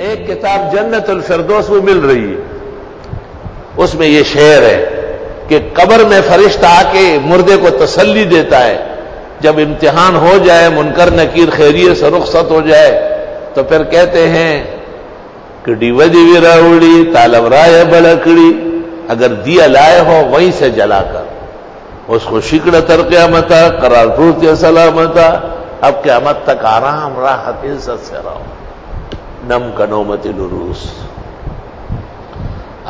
ایک کتاب جنت الفردوس وہ مل رہی ہے، اس میں یہ شعر ہے کہ قبر میں فرشتہ آ کے مردے کو تسلی دیتا ہے، جب امتحان ہو جائے، منکر نکیر خیریت سے رخصت ہو جائے تو پھر کہتے ہیں کہ ڈیوہ دیوی راوڑی تالب رائے بلکڑی، اگر دیا لائے ہو وہیں سے جلا کر اس کو شکڑ تر قیامتا قرار پروت یا سلامتا، اب قیامت تک آرام راحت عزت سے رہو، نم کنومت العروس۔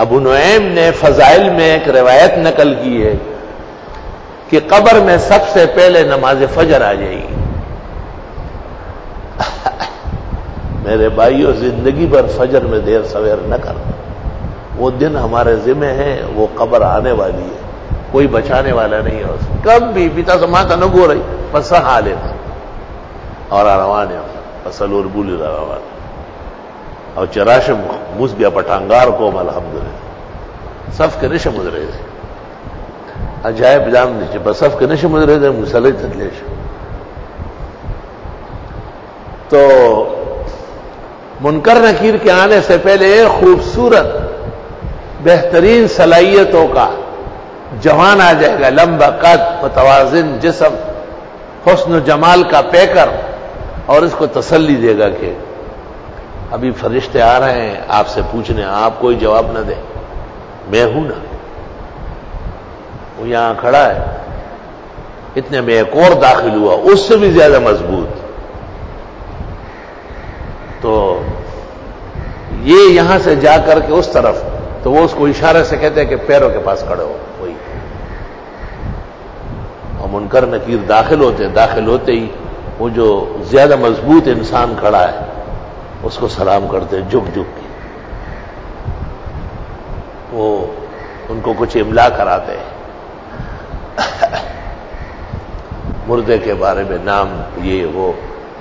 ابو نعیم نے فضائل میں ایک روایت نقل کی ہے کہ قبر میں سب سے پہلے نماز فجر آ جائے گی۔ میرے بھائیو، زندگی بھر فجر میں دیر سویر نہ کر، وہ دن ہمارے ذمہ ہے، وہ قبر آنے والی ہے، کوئی بچانے والا نہیں ہے اس کب بھی پیتا سماتا نہ گو رہی بس حال ہے اور روان ہے فصل اور بولی روان اور چراش مس گیا پٹانگار کو الحمدللہ صف کے نشے مدرے تھے عجائب جان نیچے بس صف کے نشے مدرے تھے مسلح تدلیش۔ تو منکر نکیر کے آنے سے پہلے خوبصورت بہترین صلاحیتوں کا جوان آ جائے گا، لمبا قد، متوازن جسم، حسن و جمال کا پیکر، اور اس کو تسلی دے گا کہ ابھی فرشتے آ رہے ہیں آپ سے پوچھنے، آپ کوئی جواب نہ دیں، میں ہوں نا، وہ یہاں کھڑا ہے۔ اتنے میں ایک اور داخل ہوا اس سے بھی زیادہ مضبوط، تو یہ یہاں سے جا کر کے اس طرف، تو وہ اس کو اشارے سے کہتے ہیں کہ پیروں کے پاس کھڑے ہو کوئی، اور منکر نکیر داخل ہوتے ہی وہ جو زیادہ مضبوط انسان کھڑا ہے اس کو سلام کرتے جھک جھک کے، وہ ان کو کچھ املا کراتے ہیں مردے کے بارے میں، نام یہ وہ،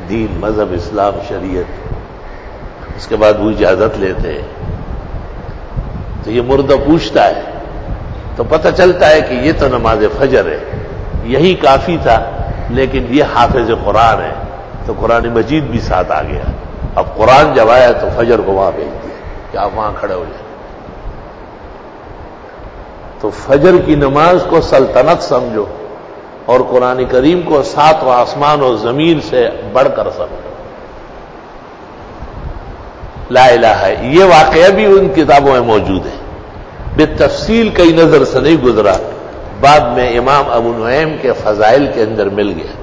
دین مذہب اسلام شریعت، اس کے بعد وہ اجازت لیتے ہیں۔ تو یہ مردہ پوچھتا ہے تو پتہ چلتا ہے کہ یہ تو نماز فجر ہے، یہی کافی تھا، لیکن یہ حافظ قرآن ہے تو قرآن مجید بھی ساتھ آ گیا۔ اب قرآن جب آیا تو فجر کو وہاں بھیج دیا کہ آپ وہاں کھڑے ہو جائیں۔ تو فجر کی نماز کو سلطنت سمجھو اور قرآن کریم کو ساتواں آسمان و زمین سے بڑھ کر سمجھو۔ لا الہ ہے، یہ واقعہ بھی ان کتابوں میں موجود ہے، بالتفصیل کئی نظر سے نہیں گزرا، بعد میں امام ابو نعیم کے فضائل کے اندر مل گیا۔